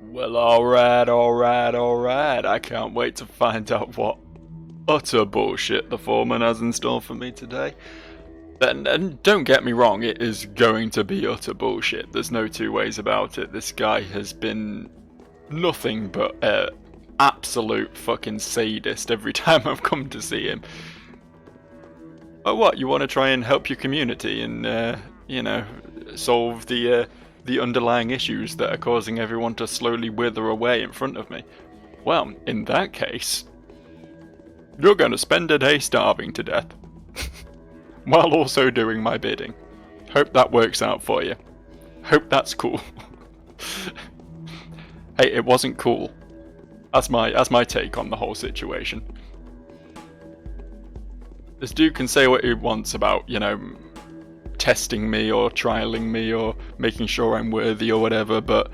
Well, alright. I can't wait to find out what utter bullshit the foreman has in store for me today. And don't get me wrong, it is going to be utter bullshit. There's no two ways about it. This guy has been nothing but absolute fucking sadist every time I've come to see him. Oh, what? You want to try and help your community and, solve the underlying issues that are causing everyone to slowly wither away in front of me? Well, in that case, you're going to spend a day starving to death. While also doing my bidding. Hope that works out for you. Hope that's cool. Hey, it wasn't cool. That's my take on the whole situation. This dude can say what he wants about, testing me or trialing me or making sure I'm worthy or whatever, but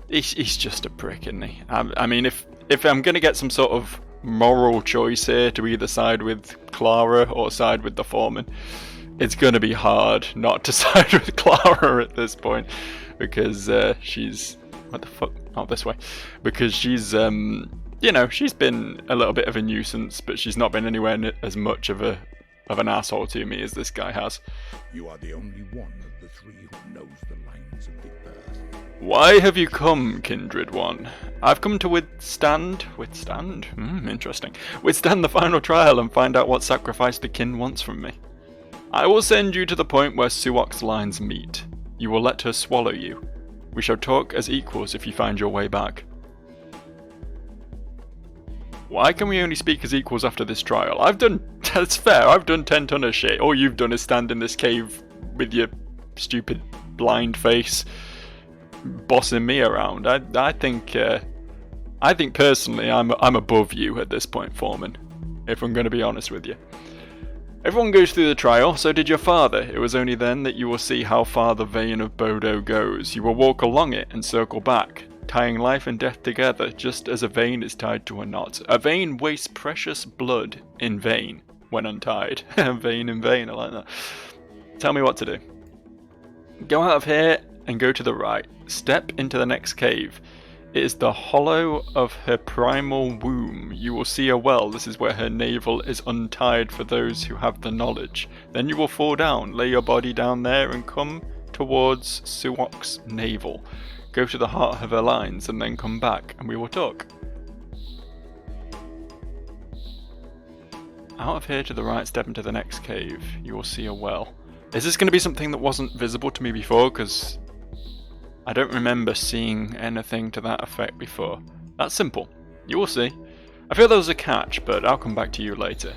he's just a prick, isn't he? I mean, if I'm gonna get some sort of moral choice here to either side with Clara or side with the foreman, it's gonna be hard not to side with Clara at this point, because she's what the fuck, not this way, because she's she's been a little bit of a nuisance, but she's not been anywhere as much of an asshole to me as this guy has. You are the only one of the three who knows the lines of the earth. Why have you come, kindred one? I've come to withstand the final trial and find out what sacrifice the kin wants from me. I will send you to the point where Suok's lines meet. You will let her swallow you. We shall talk as equals if you find your way back. Why can we only speak as equals after this trial? That's fair, I've done 10 ton of shit. All you've done is stand in this cave with your stupid blind face bossing me around. I think personally I'm above you at this point, foreman, if I'm going to be honest with you. Everyone goes through the trial, so did your father. It was only then that you will see how far the vein of Bodo goes. You will walk along it and circle back, tying life and death together, just as a vein is tied to a knot. A vein wastes precious blood in vain when untied. Vein in vain, I like that. Tell me what to do. Go out of here and go to the right. Step into the next cave. It is the hollow of her primal womb. You will see a well. This is where her navel is untied for those who have the knowledge. Then you will fall down, lay your body down there and come towards Suok's navel. Go to the heart of her lines and then come back and we will talk. Out of here to the right, step into the next cave. You will see a well. Is this going to be something that wasn't visible to me before? Because I don't remember seeing anything to that effect before. That's simple. You will see. I feel there was a catch, but I'll come back to you later.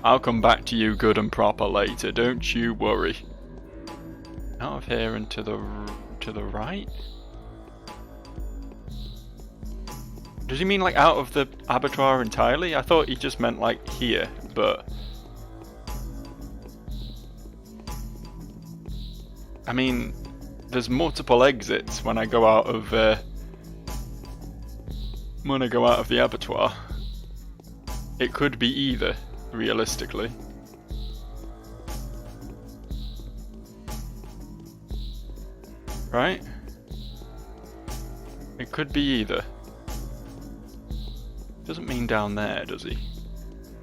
I'll come back to you good and proper later, don't you worry. Out of here and to the right? Does he mean like out of the abattoir entirely? I thought he just meant like here, but I mean, there's multiple exits when I go out of the abattoir. It could be either, realistically. Right? It could be either. Doesn't mean down there, does he?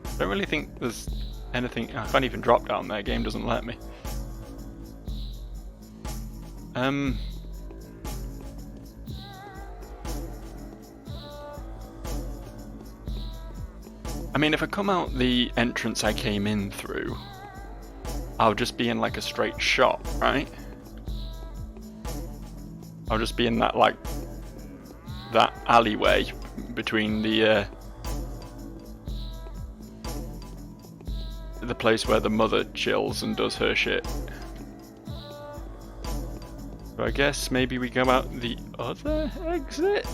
I don't really think there's anything. I can't even drop down there, game doesn't let me. I mean, if I come out the entrance I came in through, I'll just be in like a straight shot, right? I'll just be in that that alleyway between the place where the mother chills and does her shit. So I guess maybe we go out the other exit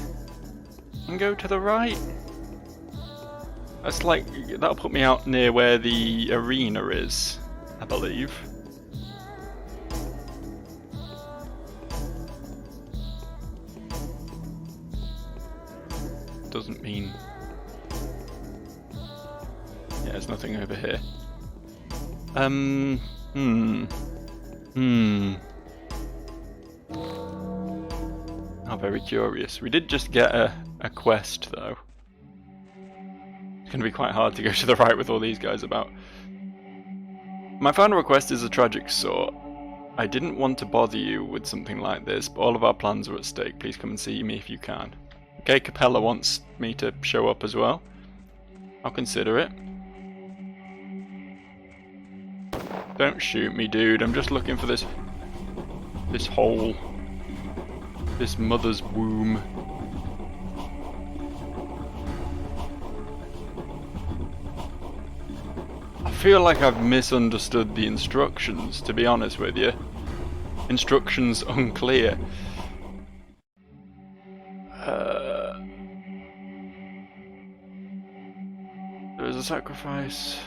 and go to the right. That's like, that'll put me out near where the arena is, I believe. Doesn't mean... Yeah, there's nothing over here. Oh, very curious. We did just get a quest, though. It's going to be quite hard to go to the right with all these guys about. My final request is a tragic sort. I didn't want to bother you with something like this, but all of our plans are at stake. Please come and see me if you can. Okay, Capella wants me to show up as well. I'll consider it. Don't shoot me, dude. I'm just looking for this hole. This mother's womb. I feel like I've misunderstood the instructions, to be honest with you. Instructions unclear. There is a sacrifice.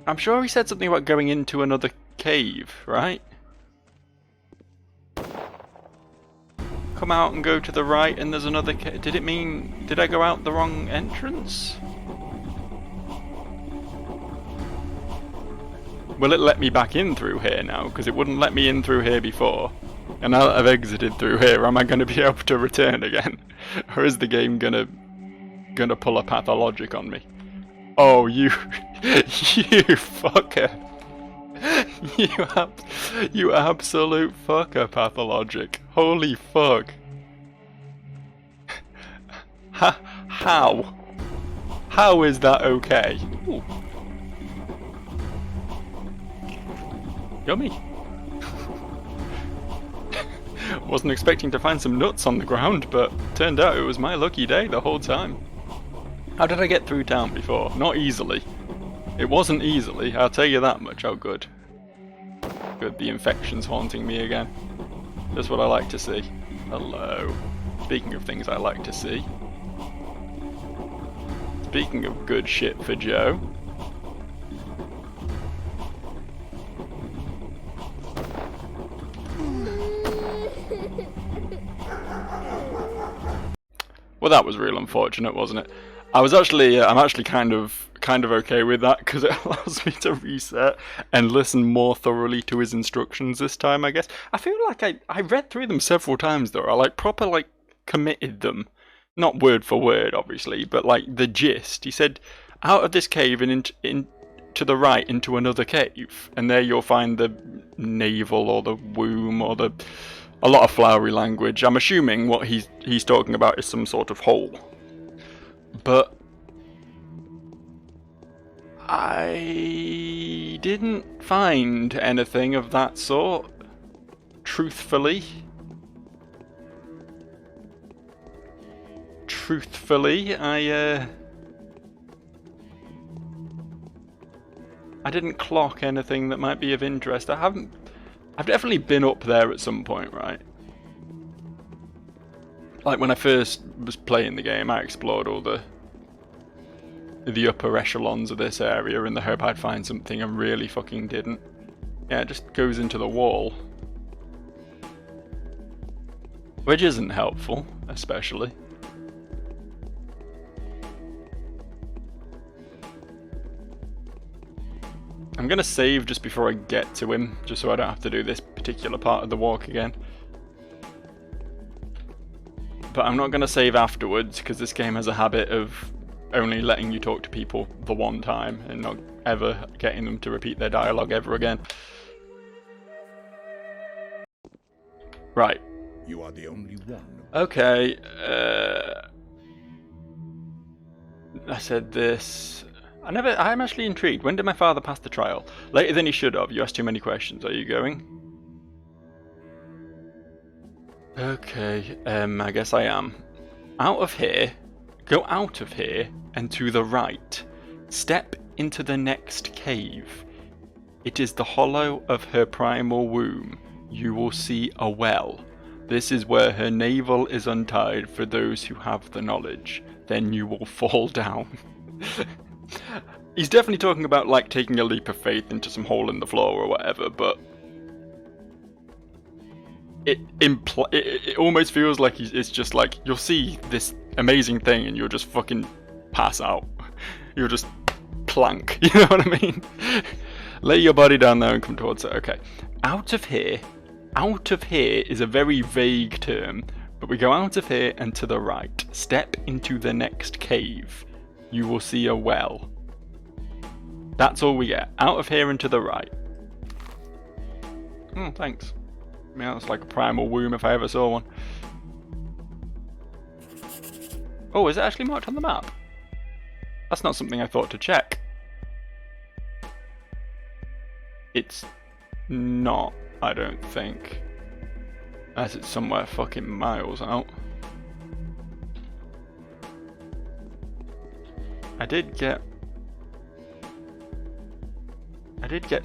I'm sure he said something about going into another cave, right? Come out and go to the right and there's another cave. Did it mean... Did I go out the wrong entrance? Will it let me back in through here now? Because it wouldn't let me in through here before. And now that I've exited through here, am I going to be able to return again? Or is the game gonna pull a Pathologic on me? Oh, you fucker! You absolute fucker, Pathologic! Holy fuck! How? How is that okay? Ooh. Yummy. Wasn't expecting to find some nuts on the ground, but turned out it was my lucky day the whole time. How did I get through town before? Not easily. It wasn't easily, I'll tell you that much. Oh good. Good, the infection's haunting me again. Just what I like to see. Hello. Speaking of things I like to see. Speaking of good shit for Joe. Well, that was real unfortunate, wasn't it? I'm actually kind of okay with that because it allows me to reset and listen more thoroughly to his instructions this time, I guess. I feel like I read through them several times though. I proper committed them. Not word for word, obviously, but the gist. He said, out of this cave and to the right into another cave, and there you'll find the navel or the womb or a lot of flowery language. I'm assuming what he's talking about is some sort of hole. But I didn't find anything of that sort, truthfully. I didn't clock anything that might be of interest. I've definitely been up there at some point, right? Like when I first was playing the game, I explored all the upper echelons of this area in the hope I'd find something and really fucking didn't. Yeah, it just goes into the wall. Which isn't helpful, especially. I'm gonna save just before I get to him, just so I don't have to do this particular part of the walk again. But I'm not gonna save afterwards, because this game has a habit of only letting you talk to people the one time, and not ever getting them to repeat their dialogue ever again. Right. You are the only one. Okay, I said this. I'm actually intrigued. When did my father pass the trial? Later than he should have. You asked too many questions. Are you going? Okay, I guess I am. Out of here. Go out of here and to the right. Step into the next cave. It is the hollow of her primal womb. You will see a well. This is where her navel is untied for those who have the knowledge. Then you will fall down. He's definitely talking about taking a leap of faith into some hole in the floor or whatever, but it almost feels like it's just like you'll see this amazing thing and you'll just fucking pass out. You'll just plank. You know what I mean? Lay your body down there and come towards it. Okay. Out of here. Out of here is a very vague term, but we go out of here and to the right. Step into the next cave. You will see a well. That's all we get. Out of here and to the right. Oh, thanks. I mean, that's like a primal womb if I ever saw one. Oh, is it actually marked on the map? That's not something I thought to check. It's not, I don't think. As it's somewhere fucking miles out. I did get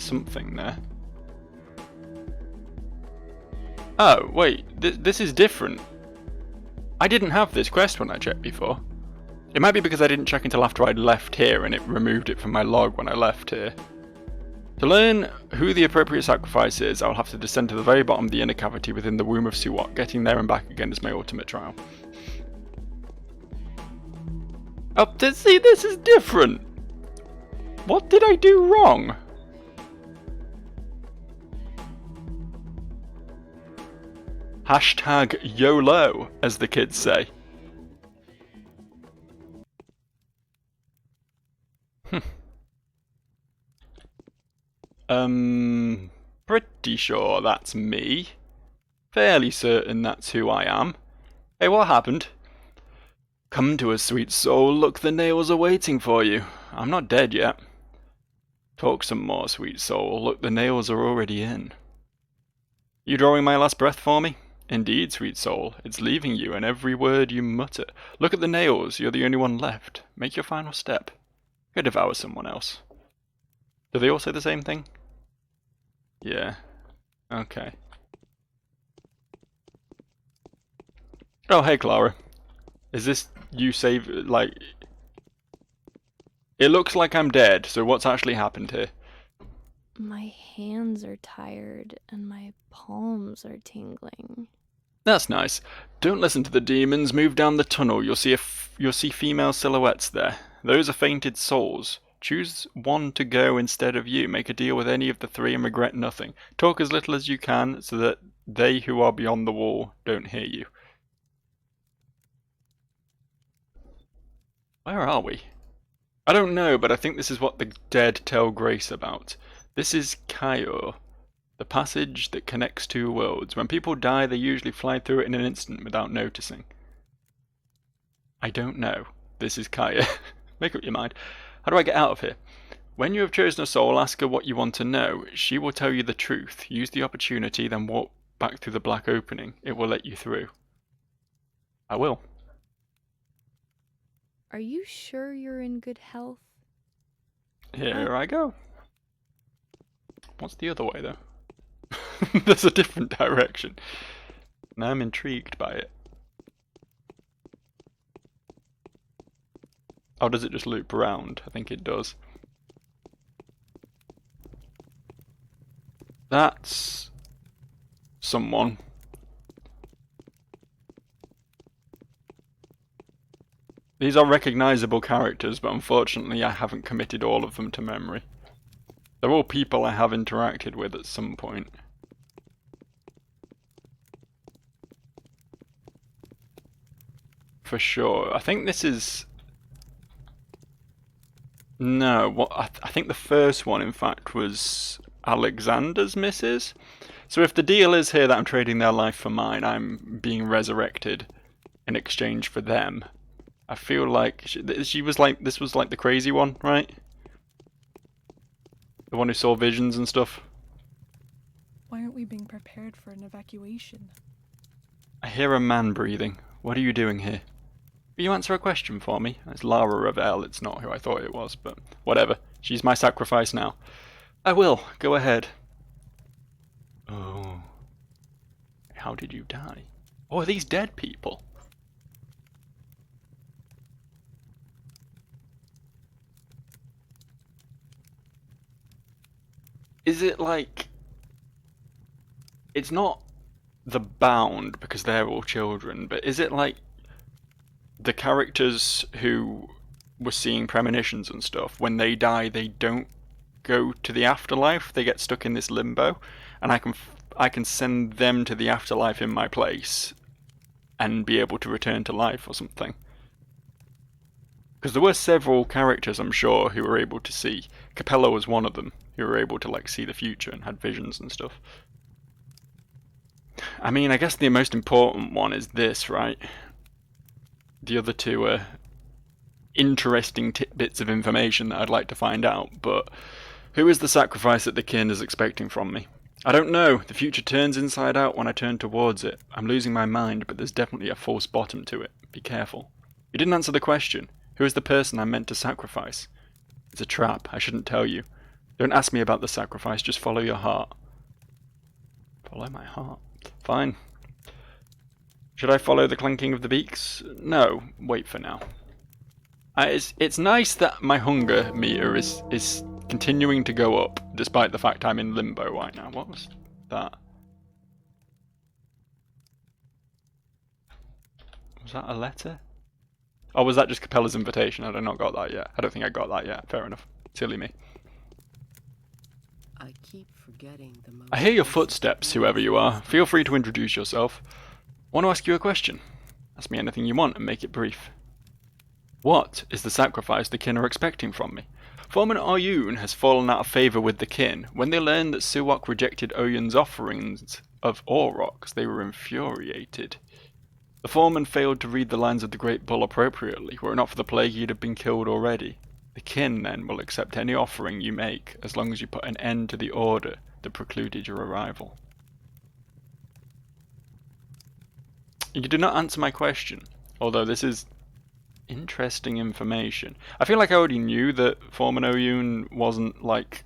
something there. Oh, wait, this is different. I didn't have this quest when I checked before. It might be because I didn't check until after I'd left here and it removed it from my log when I left here. To learn who the appropriate sacrifice is, I'll have to descend to the very bottom of the inner cavity within the womb of Suwak. Getting there and back again is my ultimate trial. Oh, see, this is different! What did I do wrong? Hashtag YOLO, as the kids say. Pretty sure that's me. Fairly certain that's who I am. Hey, what happened? Come to us, sweet soul. Look, the nails are waiting for you. I'm not dead yet. Talk some more, sweet soul. Look, the nails are already in. You drawing my last breath for me? Indeed, sweet soul. It's leaving you in every word you mutter. Look at the nails. You're the only one left. Make your final step. Go devour someone else. Do they all say the same thing? Yeah. Okay. Oh, hey, Clara. Is this you save, like... It looks like I'm dead, so what's actually happened here? My hands are tired and my palms are tingling. That's nice. Don't listen to the demons. Move down the tunnel. You'll see female silhouettes there. Those are fainted souls. Choose one to go instead of you. Make a deal with any of the three and regret nothing. Talk as little as you can so that they who are beyond the wall don't hear you. Where are we? I don't know, but I think this is what the dead tell Grace about. This is Kaio, the passage that connects two worlds. When people die, they usually fly through it in an instant without noticing. I don't know. This is Kaio. Make up your mind. How do I get out of here? When you have chosen a soul, ask her what you want to know. She will tell you the truth. Use the opportunity, then walk back through the black opening. It will let you through. I will. Are you sure you're in good health? Here I go. What's the other way, though? There's a different direction. And I'm intrigued by it. Oh, does it just loop around? I think it does. That's someone. These are recognizable characters, but unfortunately I haven't committed all of them to memory. They're all people I have interacted with at some point. For sure. I think this is... No, I think the first one, in fact, was Alexander's missus. So if the deal is here that I'm trading their life for mine, I'm being resurrected in exchange for them. I feel like she was like, this was like the crazy one, right? The one who saw visions and stuff. Why aren't we being prepared for an evacuation? I hear a man breathing. What are you doing here? Will you answer a question for me? It's Lara Ravel, it's not who I thought it was, but whatever. She's my sacrifice now. I will. Go ahead. Oh. How did you die? Oh, are these dead people? Is it like... It's not the bound because they're all children, but is it like the characters who were seeing premonitions and stuff, when they die, they don't go to the afterlife, they get stuck in this limbo, and I can send them to the afterlife in my place and be able to return to life or something. Because there were several characters, I'm sure, who were able to see. Capella was one of them, who were able to like see the future and had visions and stuff. I mean, I guess the most important one is this, right? The other two are interesting tidbits of information that I'd like to find out, but who is the sacrifice that the kin is expecting from me? I don't know. The future turns inside out when I turn towards it. I'm losing my mind, but there's definitely a false bottom to it. Be careful. You didn't answer the question. Who is the person I'm meant to sacrifice? It's a trap. I shouldn't tell you. Don't ask me about the sacrifice. Just follow your heart. Follow my heart. Fine. Should I follow the clanking of the beaks? No. Wait for now. It's nice that my hunger meter is continuing to go up, despite the fact I'm in limbo right now. What was that? Was that a letter? Oh, was that just Capella's invitation? I don't not got that yet. I don't think I got that yet. Fair enough. Silly me. I keep forgetting the most. I hear your footsteps, whoever you are. Feel free to introduce yourself. I want to ask you a question. Ask me anything you want and make it brief. What is the sacrifice the kin are expecting from me? Foreman Oyun has fallen out of favour with the kin. When they learned that Suwok rejected Oyun's offerings of Aurochs, they were infuriated. The foreman failed to read the lines of the Great Bull appropriately. Were it not for the plague, he'd have been killed already. The kin, then, will accept any offering you make, as long as you put an end to the order that precluded your arrival. You did not answer my question, although this is interesting information. I feel like I already knew that Foreman Oyun wasn't, like,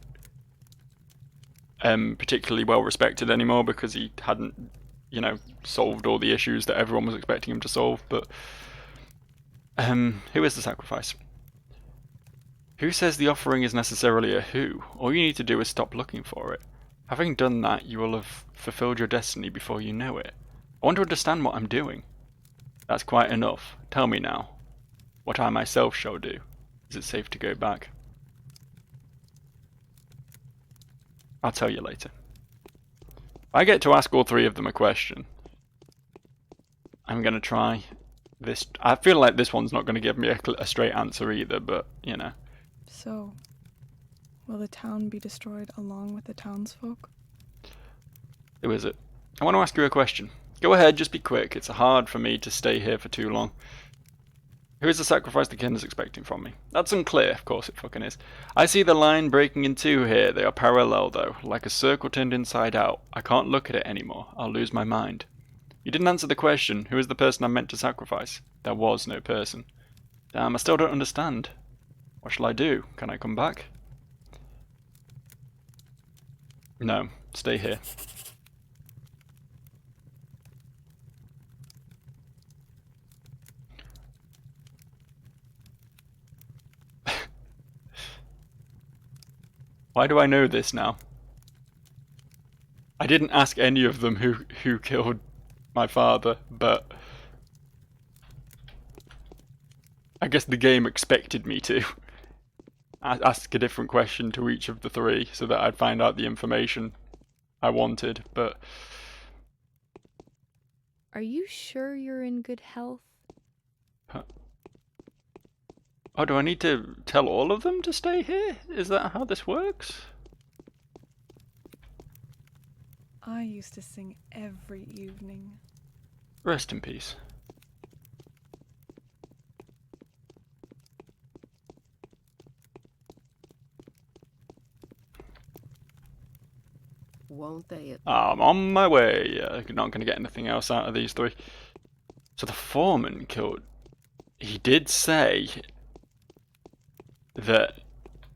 particularly well respected anymore because he hadn't, you know, solved all the issues that everyone was expecting him to solve, but who is the sacrifice? Who says the offering is necessarily a who? All you need to do is stop looking for it. Having done that, you will have fulfilled your destiny before you know it. I want to understand what I'm doing. That's quite enough. Tell me now. What I myself shall do. Is it safe to go back? I'll tell you later. I get to ask all three of them a question. I'm going to try this. I feel like this one's not going to give me a straight answer either, but, you know. So, will the town be destroyed along with the townsfolk? Who is it? I want to ask you a question. Go ahead, just be quick. It's hard for me to stay here for too long. Who is the sacrifice the kin is expecting from me? That's unclear, of course it fucking is. I see the line breaking in two here. They are parallel though, like a circle turned inside out. I can't look at it anymore. I'll lose my mind. You didn't answer the question. Who is the person I'm meant to sacrifice? There was no person. Damn, I still don't understand. What shall I do? Can I come back? No, stay here. Why do I know this now? I didn't ask any of them who killed my father, but I guess the game expected me to ask a different question to each of the three so that I'd find out the information I wanted, but... Are you sure you're in good health? Oh, do I need to tell all of them to stay here? Is that how this works? I used to sing every evening. Rest in peace. Won't they? I'm on my way. Not going to get anything else out of these three. So the foreman killed... He did say that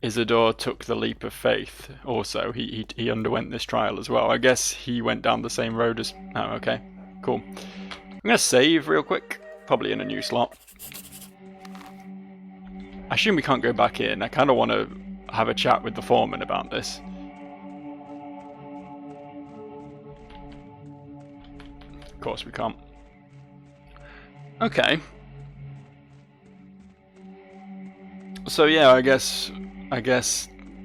Isidore took the leap of faith. Also, he underwent this trial as well. I guess he went down the same road as... Oh, okay. Cool. I'm going to save real quick. Probably in a new slot. I assume we can't go back in. I kind of want to have a chat with the foreman about this. Of course we can't. Okay. So yeah, I guess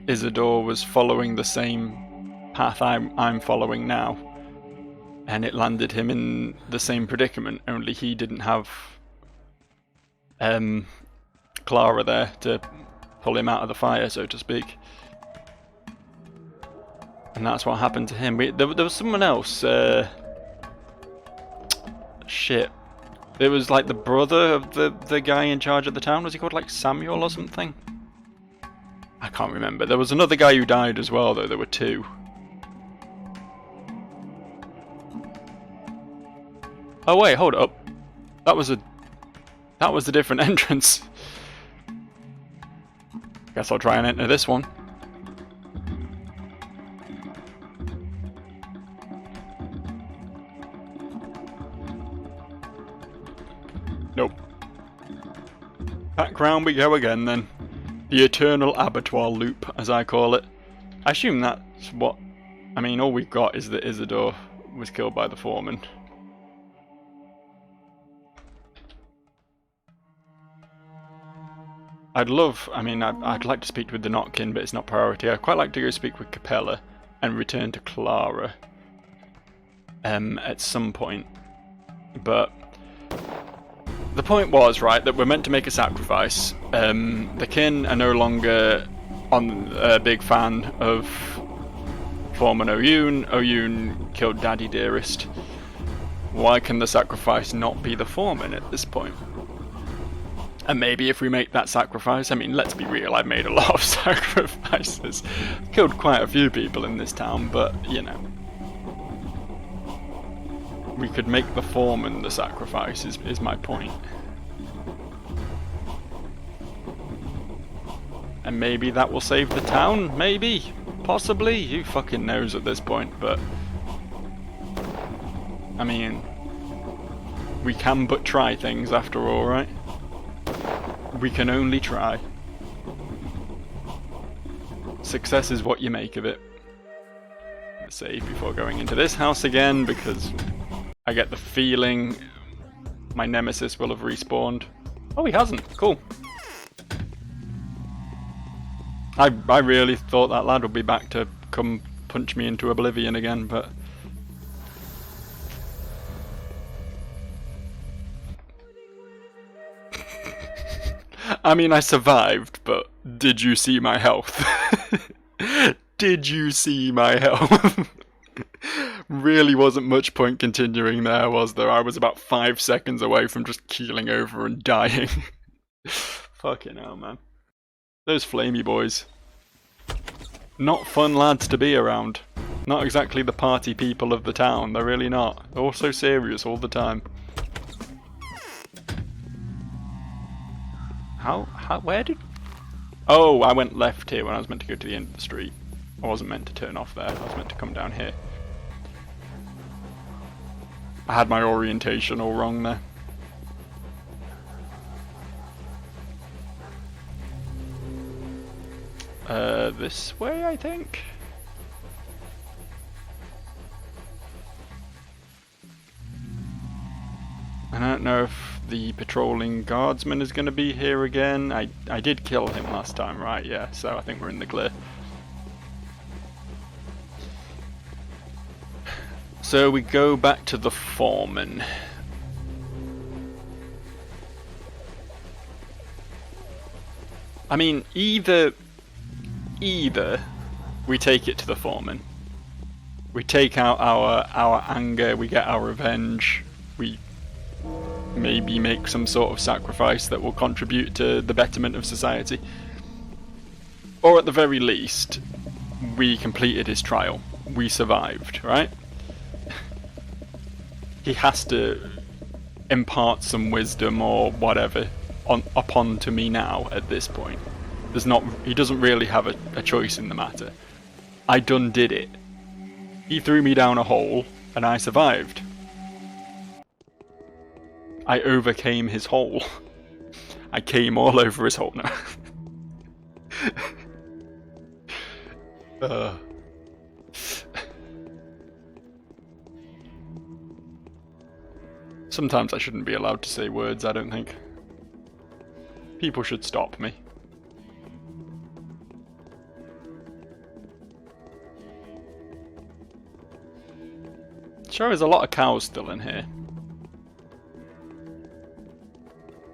Isidore was following the same path I'm following now, and it landed him in the same predicament. Only he didn't have Clara there to pull him out of the fire, so to speak. And that's what happened to him. There was someone else. Shit. It was like the brother of the guy in charge of the town. Was he called like Samuel or something? I can't remember. There was another guy who died as well, though. There were two. Oh wait, hold up. That was a different entrance. Guess I'll try and enter this one. Nope. Back round we go again then. The eternal abattoir loop, as I call it. I assume that's what... I mean, all we've got is that Isidore was killed by the foreman. I'd like to speak with the Notkin, but it's not priority. I'd quite like to go speak with Capella and return to Clara at some point. But the point was, right, that we're meant to make a sacrifice. The kin are no longer a big fan of Foreman Oyun. Oyun killed Daddy Dearest. Why can the sacrifice not be the foreman at this point? And maybe if we make that sacrifice, I mean, let's be real, I've made a lot of sacrifices. Killed quite a few people in this town, but, you know. We could make the foreman the sacrifice, is my point. And maybe that will save the town, maybe, possibly, who fucking knows at this point, but... I mean, we can but try things after all, right? We can only try. Success is what you make of it. Let's save before going into this house again, because I get the feeling my nemesis will have respawned. Oh, he hasn't. Cool. I really thought that lad would be back to come punch me into oblivion again, but... I mean, I survived, but did you see my health? Did you see my health? Really wasn't much point continuing there, was there? I was about 5 seconds away from just keeling over and dying. Fucking hell, man. Those flamey boys. Not fun lads to be around. Not exactly the party people of the town, they're really not. They're all so serious all the time. Where did... Oh, I went left here when I was meant to go to the end of the street. I wasn't meant to turn off there, I was meant to come down here. I had my orientation all wrong there. This way, I think? I don't know if the patrolling guardsman is going to be here again. I did kill him last time, right? Yeah, so I think we're in the clear. So we go back to the foreman. I mean, either we take it to the foreman. We take out our anger, we get our revenge, we maybe make some sort of sacrifice that will contribute to the betterment of society. Or at the very least, we completed his trial. We survived, right? He has to impart some wisdom or whatever upon to me now at this point. He doesn't really have a choice in the matter. I done did it. He threw me down a hole and I survived. I overcame his hole. I came all over his hole now. Sometimes I shouldn't be allowed to say words, I don't think. People should stop me. Sure, there's a lot of cows still in here.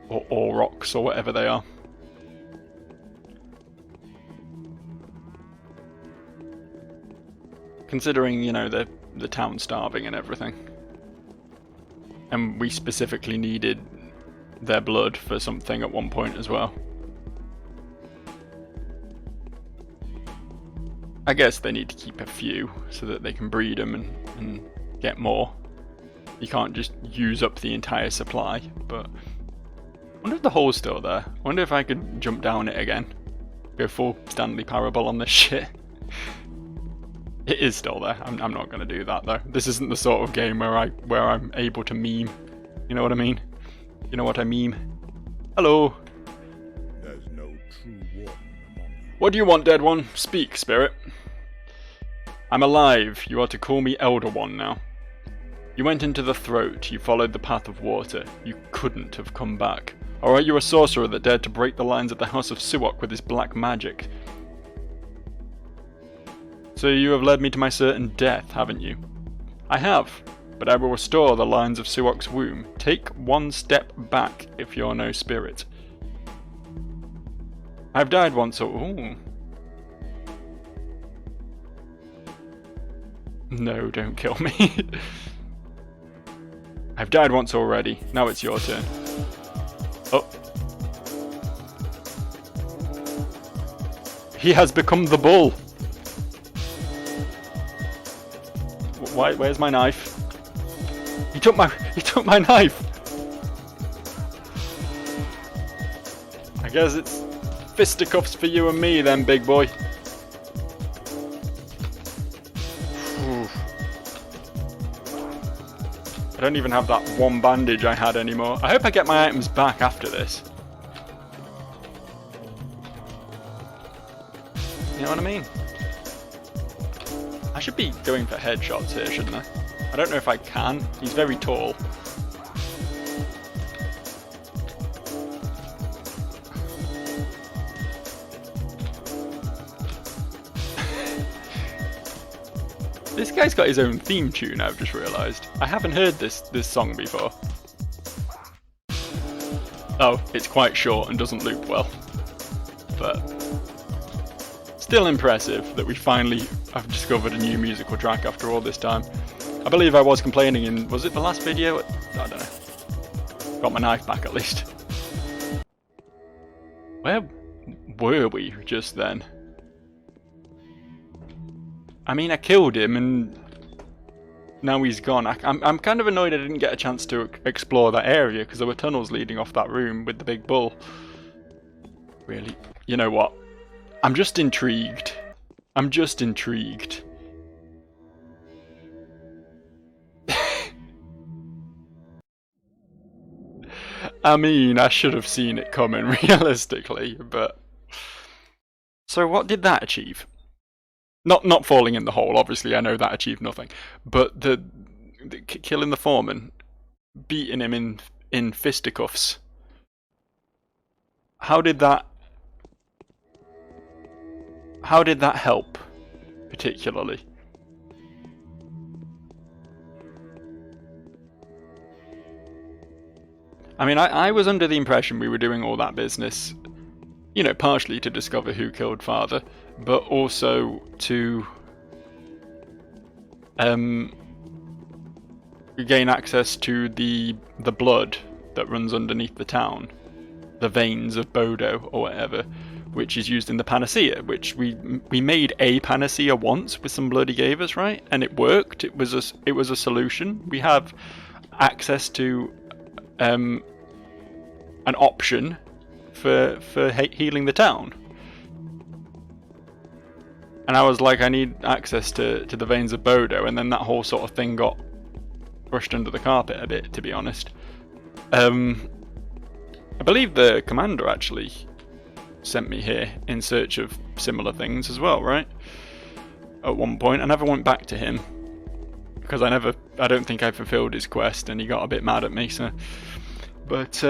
Or rocks, or whatever they are. Considering, you know, the town starving and everything. And we specifically needed their blood for something at one point as well. I guess they need to keep a few so that they can breed them and get more. You can't just use up the entire supply, but I wonder if the hole's still there. I wonder if I could jump down it again. Go full Stanley Parable on this shit. It is still there. I'm not going to do that though. This isn't the sort of game where I'm able to meme. You know what I mean? You know what I meme? Hello. There's no true warden among you. What do you want, dead one? Speak, spirit. I'm alive. You are to call me Elder One now. You went into the throat. You followed the path of water. You couldn't have come back. Or are you a sorcerer that dared to break the lines of the House of Suok with his black magic? So you have led me to my certain death, haven't you? I have, but I will restore the lines of Suok's womb. Take one step back if you're no spirit. I've died once, ooh. No, don't kill me. I've died once already. Now it's your turn. Oh. He has become the bull. Why? Where's my knife? He took my knife. I guess it's fisticuffs for you and me then, big boy. I don't even have that one bandage I had anymore. I hope I get my items back after this. You know what I mean? I should be going for headshots here, shouldn't I? I don't know if I can. He's very tall. This guy's got his own theme tune, I've just realised. I haven't heard this song before. Oh, it's quite short and doesn't loop well. But still impressive that we finally have discovered a new musical track after all this time. I believe I was complaining in, was it the last video? I don't know. Got my knife back at least. Where were we just then? I mean, I killed him and now he's gone. I'm kind of annoyed I didn't get a chance to explore that area because there were tunnels leading off that room with the big bull. Really? You know what? I'm just intrigued. I'm just intrigued. I mean, I should have seen it coming realistically, but... So what did that achieve? Not falling in the hole, obviously, I know that achieved nothing. But the killing the foreman, beating him in fisticuffs. How did that help, particularly? I mean, I was under the impression we were doing all that business, you know, partially to discover who killed Father, but also to gain access to the blood that runs underneath the town, the veins of Bodo or whatever, which is used in the panacea, which we made a panacea once with some blood he gave us, right? And it worked. It was a solution. We have access to an option for healing the town. And I was like, I need access to the veins of Bodo, and then that whole sort of thing got brushed under the carpet a bit, to be honest. I believe the commander actually sent me here in search of similar things as well, right? At one point, I never went back to him. because I don't think I fulfilled his quest, and he got a bit mad at me. So, but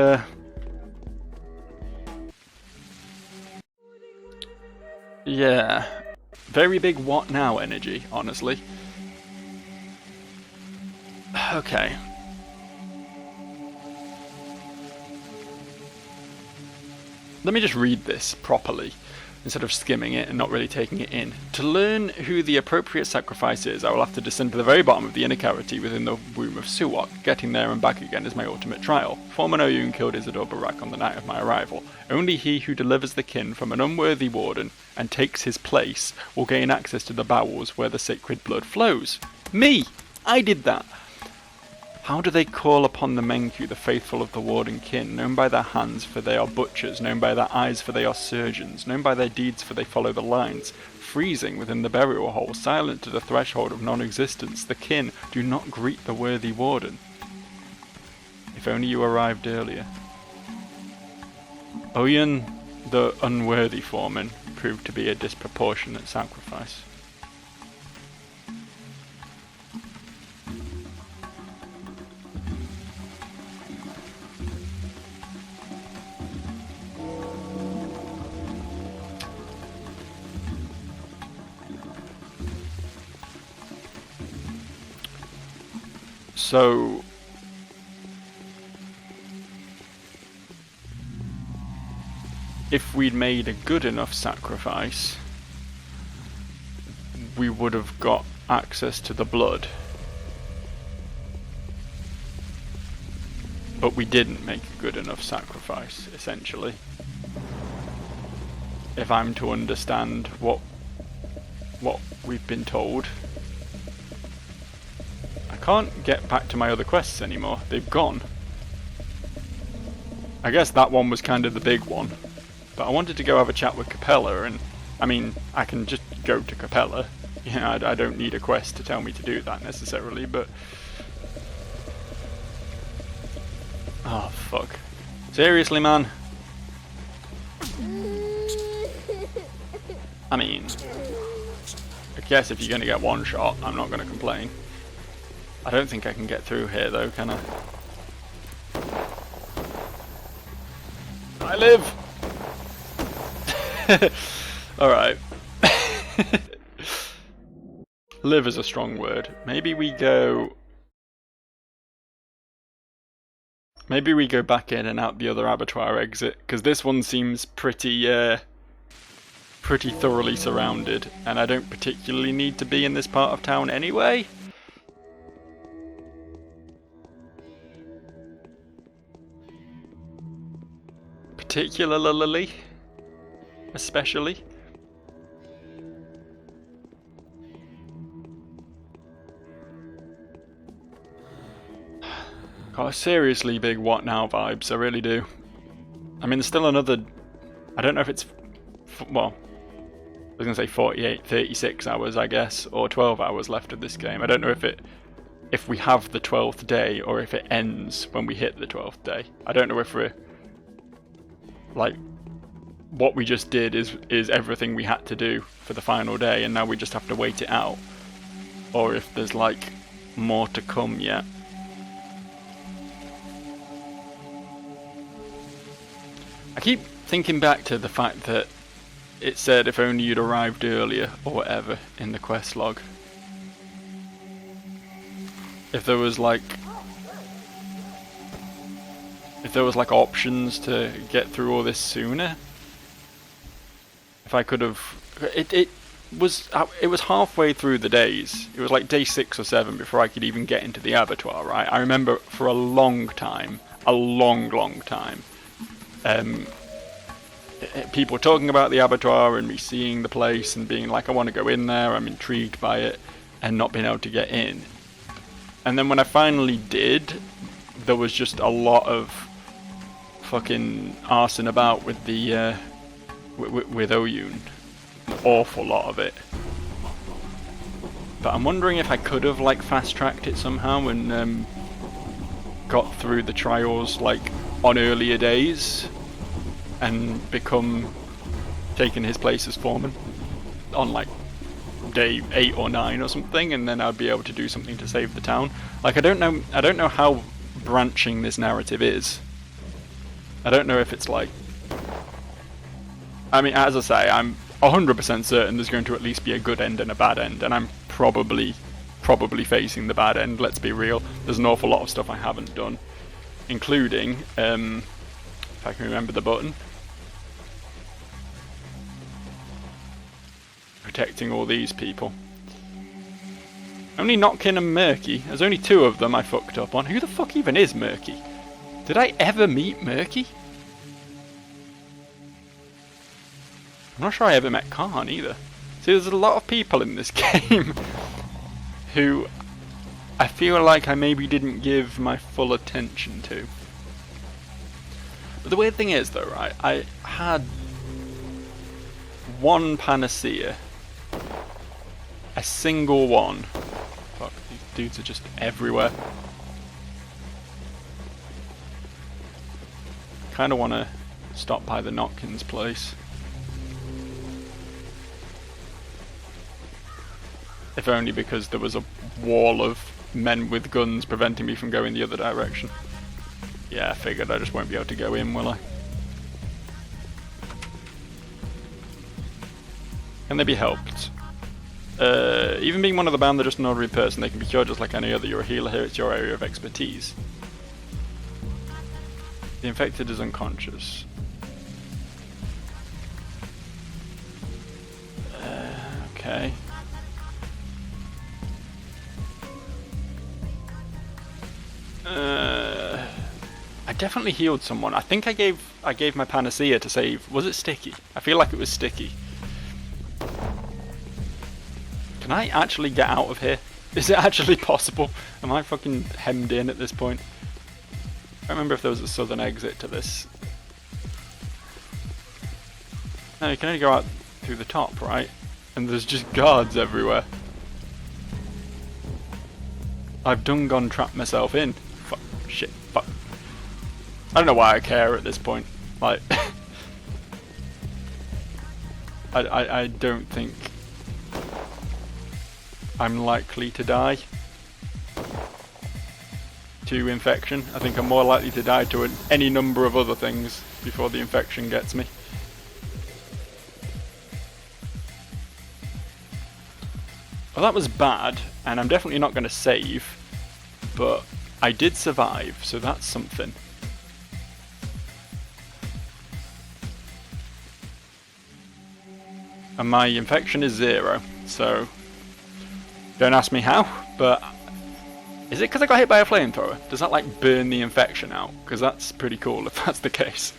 yeah, very big what now energy, honestly. Okay. Let me just read this properly, instead of skimming it and not really taking it in. To learn who the appropriate sacrifice is, I will have to descend to the very bottom of the inner cavity within the womb of Suwok. Getting there and back again is my ultimate trial. Former Oyun killed Isidore Barak on the night of my arrival. Only he who delivers the kin from an unworthy warden and takes his place will gain access to the bowels where the sacred blood flows. Me! I did that! How do they call upon the Menku, the faithful of the warden kin, known by their hands for they are butchers, known by their eyes for they are surgeons, known by their deeds for they follow the lines, freezing within the burial hole, silent to the threshold of non-existence, the kin do not greet the worthy warden. If only you arrived earlier. Oyun, the unworthy foreman, proved to be a disproportionate sacrifice. So, if we'd made a good enough sacrifice, we would have got access to the blood. But we didn't make a good enough sacrifice, essentially. If I'm to understand what we've been told. I can't get back to my other quests anymore. They've gone. I guess that one was kind of the big one. But I wanted to go have a chat with Capella, and I mean, I can just go to Capella. You know, I don't need a quest to tell me to do that necessarily, but... Oh, fuck. Seriously, man? I mean... I guess if you're gonna get one shot, I'm not gonna complain. I don't think I can get through here though, can I? I live! Alright. Live is a strong word. Maybe we go back in and out the other abattoir exit, because this one seems pretty thoroughly surrounded, and I don't particularly need to be in this part of town anyway. Particularly, especially. Got seriously big what now vibes, I really do. I mean, there's still another, I don't know if it's, well, I was going to say 48, 36 hours, I guess, or 12 hours left of this game. I don't know if we have the 12th day, or if it ends when we hit the 12th day. I don't know if we're, like, what we just did is everything we had to do for the final day, and now we just have to wait it out. Or if there's, like, more to come yet. I keep thinking back to the fact that it said if only you'd arrived earlier, or whatever, in the quest log. If there was like options to get through all this sooner. If I could have, it was halfway through the days. It was like day 6 or 7 before I could even get into the abattoir, right? I remember for a long time, people talking about the abattoir and me seeing the place and being like, I want to go in there, I'm intrigued by it, and not being able to get in. And then when I finally did, there was just a lot of fucking arsing about with the with Oyun. An awful lot of it. But I'm wondering if I could have like fast-tracked it somehow and got through the trials like on earlier days and taken his place as foreman on like day 8 or 9 or something, and then I'd be able to do something to save the town. Like, I don't know how branching this narrative is. I don't know if it's like... I mean, as I say, I'm 100% certain there's going to at least be a good end and a bad end, and I'm probably facing the bad end, let's be real. There's an awful lot of stuff I haven't done, including, if I can remember the button, protecting all these people. Only Notkin and Murky. There's only 2 of them I fucked up on. Who the fuck even is Murky? Did I ever meet Murky? I'm not sure I ever met Khan either. See, there's a lot of people in this game who I feel like I maybe didn't give my full attention to. But the weird thing is though, right, I had 1 panacea. A single one. Fuck, these dudes are just everywhere. Kinda wanna stop by the Notkins place. If only because there was a wall of men with guns preventing me from going the other direction. Yeah, I figured I just won't be able to go in, will I? Can they be helped? Even being one of the band, they're just an ordinary person. They can be cured just like any other. You're a healer here, it's your area of expertise. The infected is unconscious. Okay. I definitely healed someone. I think I gave my panacea to save. Was it Sticky? I feel like it was Sticky. Can I actually get out of here? Is it actually possible? Am I fucking hemmed in at this point? I don't remember if there was a southern exit to this. No, you can only go out through the top, right? And there's just guards everywhere. I've done gone trapped myself in. Fuck, shit, fuck. I don't know why I care at this point. Like, I don't think I'm likely to die to infection. I think I'm more likely to die to any number of other things before the infection gets me. Well, that was bad, and I'm definitely not going to save, but I did survive, so that's something. And my infection is 0, so don't ask me how, but is it because I got hit by a flamethrower? Does that like burn the infection out? Because that's pretty cool if that's the case.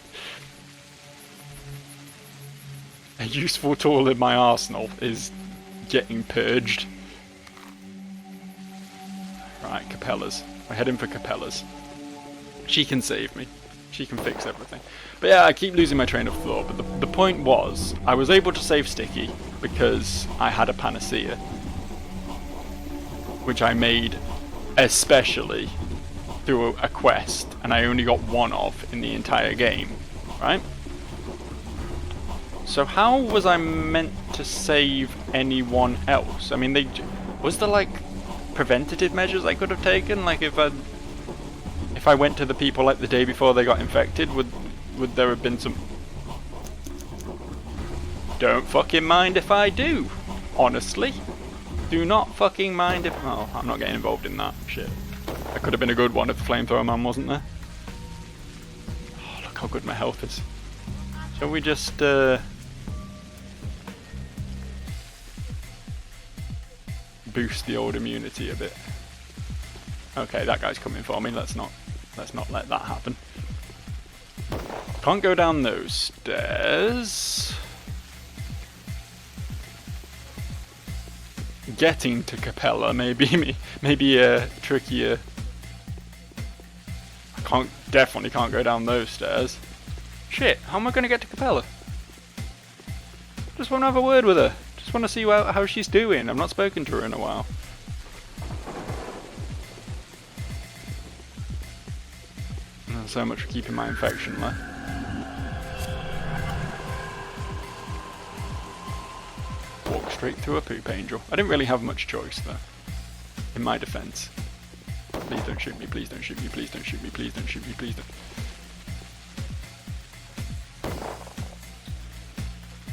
A useful tool in my arsenal is getting purged. Right, Capellas. We're heading for Capellas. She can save me. She can fix everything. But yeah, I keep losing my train of thought, but the point was, I was able to save Sticky because I had a panacea. Which I made especially through a quest, and I only got 1 of in the entire game, right? So how was I meant to save anyone else? I mean, was there like preventative measures I could have taken? Like if I went to the people like the day before they got infected, would there have been some... Don't fucking mind if I do, honestly. Do not fucking mind if... Oh, I'm not getting involved in that shit. That could have been a good one if the flamethrower man wasn't there. Oh, look how good my health is. Shall we just boost the old immunity a bit? Okay, that guy's coming for me. Let's not let that happen. Can't go down those stairs. Getting to Capella maybe trickier. I definitely can't go down those stairs. Shit, how am I going to get to Capella? Just want to have a word with her. Just want to see how she's doing. I've not spoken to her in a while. So much for keeping my infection low. Walk Straight through a poop angel. I didn't really have much choice though, in my defense. Please don't shoot me, please don't shoot me, please don't shoot me, please don't shoot me, please don't.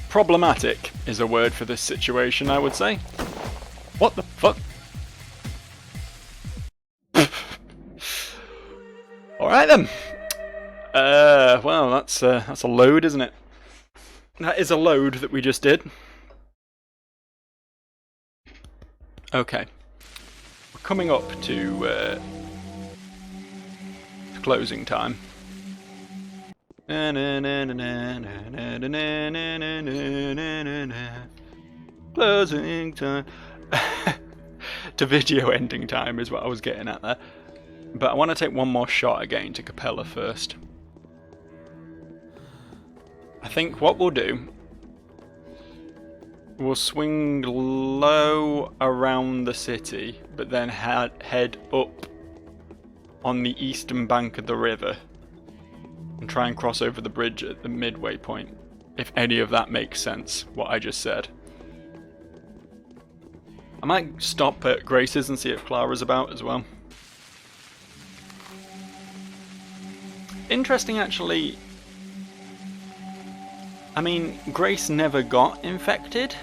Problematic is a word for this situation, I would say. What the fuck? Alright then. Well, that's a load, isn't it? That is a load that we just did. Okay. We're coming up to closing time. Closing time. To video ending time is what I was getting at there. But I want to take one more shot again to Capella first. I think what we'll do, we'll swing low around the city, but then head up on the eastern bank of the river and try and cross over the bridge at the midway point, if any of that makes sense, what I just said. I might stop at Grace's and see if Clara's about as well. Interesting, actually. I mean, Grace never got infected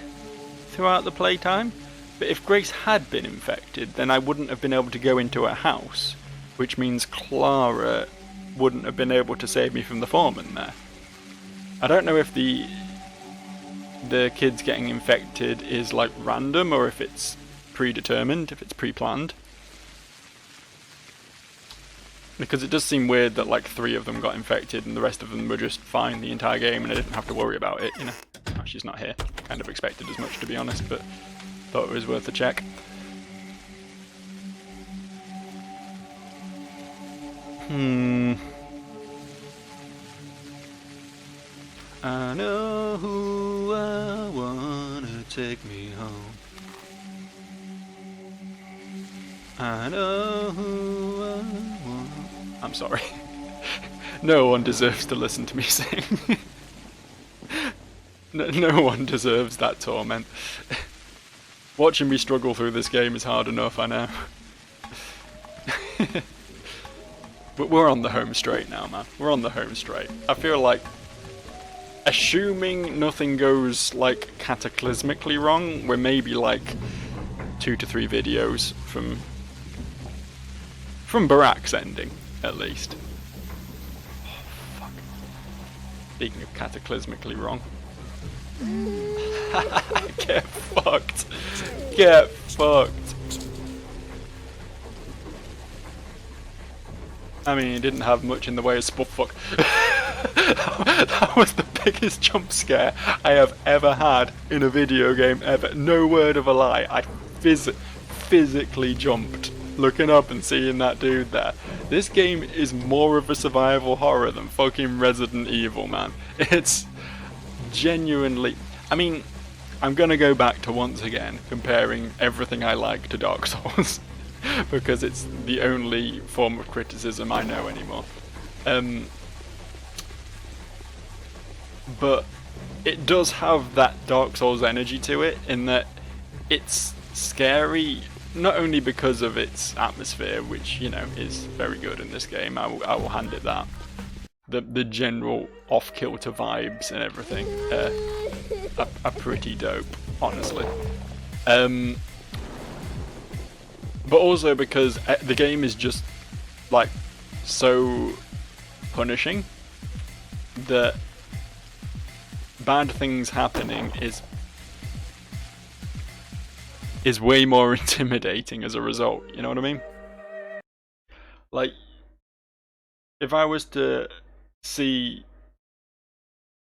throughout the playtime, but if Grace had been infected, then I wouldn't have been able to go into her house, which means Clara wouldn't have been able to save me from the foreman there. I don't know if the kids getting infected is like random or if it's predetermined, if it's pre-planned. Because it does seem weird that like 3 of them got infected and the rest of them were just fine the entire game and I didn't have to worry about it, you know. Oh, she's not here. Kind of expected as much, to be honest, but thought it was worth a check. I know who I wanna take me home. I know who I want. I'm sorry. No one deserves to listen to me sing. No one deserves that torment. Watching me struggle through this game is hard enough, I know. But we're on the home straight now, man. We're on the home straight. I feel like, assuming nothing goes like cataclysmically wrong, we're maybe like 2 to 3 videos from Barak's ending, at least. Oh, fuck. Speaking of cataclysmically wrong. Get fucked. Get fucked. I mean, it didn't have much in the way of fuck. That was the biggest jump scare I have ever had in a video game ever. No word of a lie. I physically jumped looking up and seeing that dude there. This game is more of a survival horror than fucking Resident Evil, man. It's genuinely... I mean, I'm gonna go back to once again comparing everything I like to Dark Souls. Because it's the only form of criticism I know anymore. But it does have that Dark Souls energy to it, in that it's scary, not only because of its atmosphere, which, you know, is very good in this game, I will hand it that. The general off-kilter vibes and everything are pretty dope, honestly. But also because the game is just, like, so punishing that bad things happening is way more intimidating as a result, you know what I mean? Like, if I was to see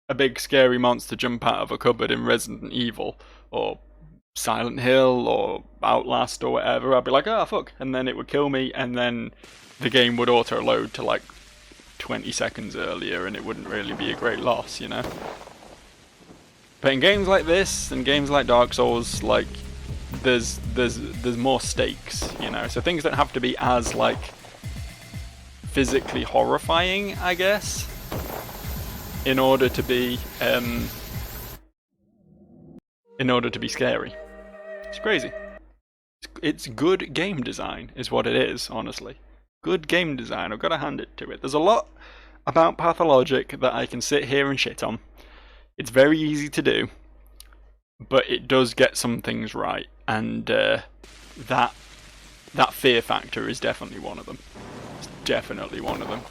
a big scary monster jump out of a cupboard in Resident Evil, or Silent Hill or Outlast or whatever, I'd be like, oh fuck, and then it would kill me, and then the game would auto load to like 20 seconds earlier and it wouldn't really be a great loss, you know. But in games like this and games like Dark Souls, like there's more stakes, you know, so things don't have to be as like physically horrifying, I guess, in order to be in order to be scary. It's crazy. It's good game design is what it is, honestly. Good game design, I've got to hand it to it. There's a lot about Pathologic that I can sit here and shit on. It's very easy to do, but it does get some things right, and that fear factor is definitely one of them. It's definitely one of them.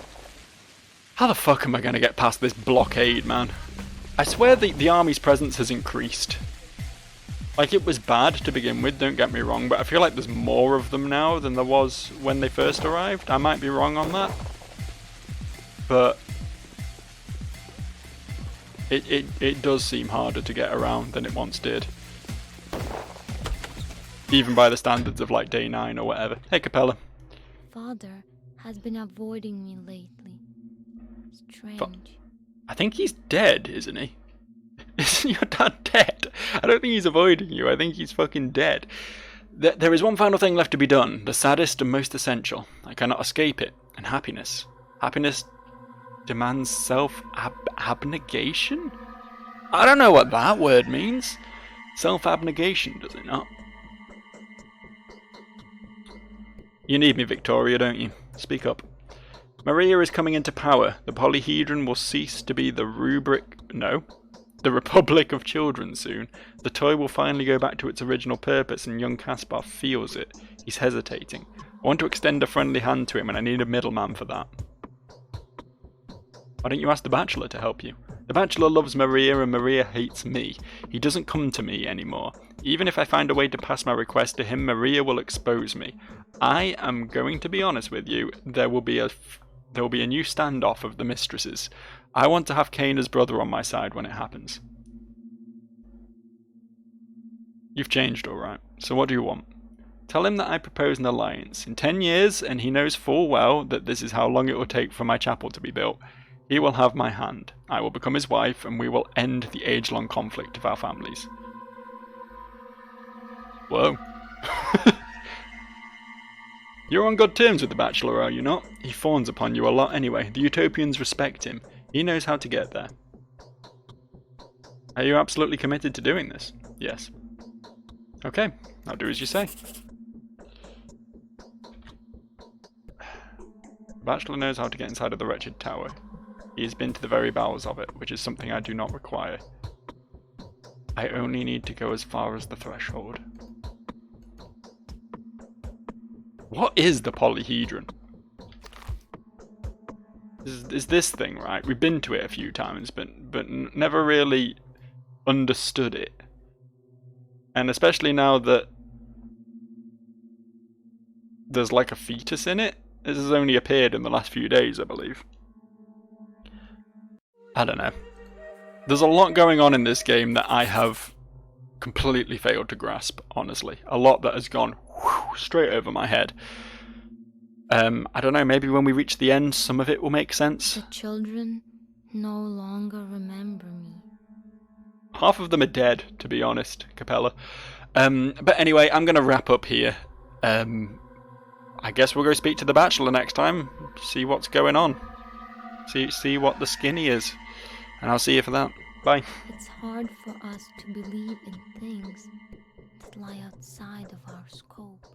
How the fuck am I going to get past this blockade, man? I swear the army's presence has increased. Like, it was bad to begin with, don't get me wrong, but I feel like there's more of them now than there was when they first arrived. I might be wrong on that. But it does seem harder to get around than it once did. Even by the standards of like day 9 or whatever. Hey Capella. Father has been avoiding me lately. Strange. I think he's dead, isn't he? Isn't your dad dead? I don't think he's avoiding you. I think he's fucking dead. There is one final thing left to be done. The saddest and most essential. I cannot escape it. And happiness. Happiness demands self-abnegation? I don't know what that word means. Self-abnegation, does it not? You need me, Victoria, don't you? Speak up. Maria is coming into power. The polyhedron will cease to be the Republic of Children soon. The toy will finally go back to its original purpose, and young Caspar feels it. He's hesitating. I want to extend a friendly hand to him, and I need a middleman for that. Why don't you ask the Bachelor to help you? The Bachelor loves Maria, and Maria hates me. He doesn't come to me anymore. Even if I find a way to pass my request to him, Maria will expose me. I am going to be honest with you. There will be a new standoff of the mistresses. I want to have Kana's brother on my side when it happens. You've changed, alright. So what do you want? Tell him that I propose an alliance. In 10 years, and he knows full well that this is how long it will take for my chapel to be built, he will have my hand. I will become his wife, and we will end the age-long conflict of our families. Whoa. You're on good terms with the Bachelor, are you not? He fawns upon you a lot anyway. The Utopians respect him. He knows how to get there. Are you absolutely committed to doing this? Yes. Okay, I'll do as you say. The Bachelor knows how to get inside of the wretched tower. He has been to the very bowels of it, which is something I do not require. I only need to go as far as the threshold. What is the polyhedron? Is this thing, right? We've been to it a few times, but never really understood it. And especially now that there's like a fetus in it. This has only appeared in the last few days, I believe. I don't know. There's a lot going on in this game that I have completely failed to grasp, honestly. A lot that has gone straight over my head. I don't know, maybe when we reach the end, some of it will make sense. The children no longer remember me. Half of them are dead, to be honest, Capella. But anyway, I'm going to wrap up here. I guess we'll go speak to the Bachelor next time, see what's going on. See what the skinny is. And I'll see you for that. Bye. It's hard for us to believe in things that lie outside of our scope.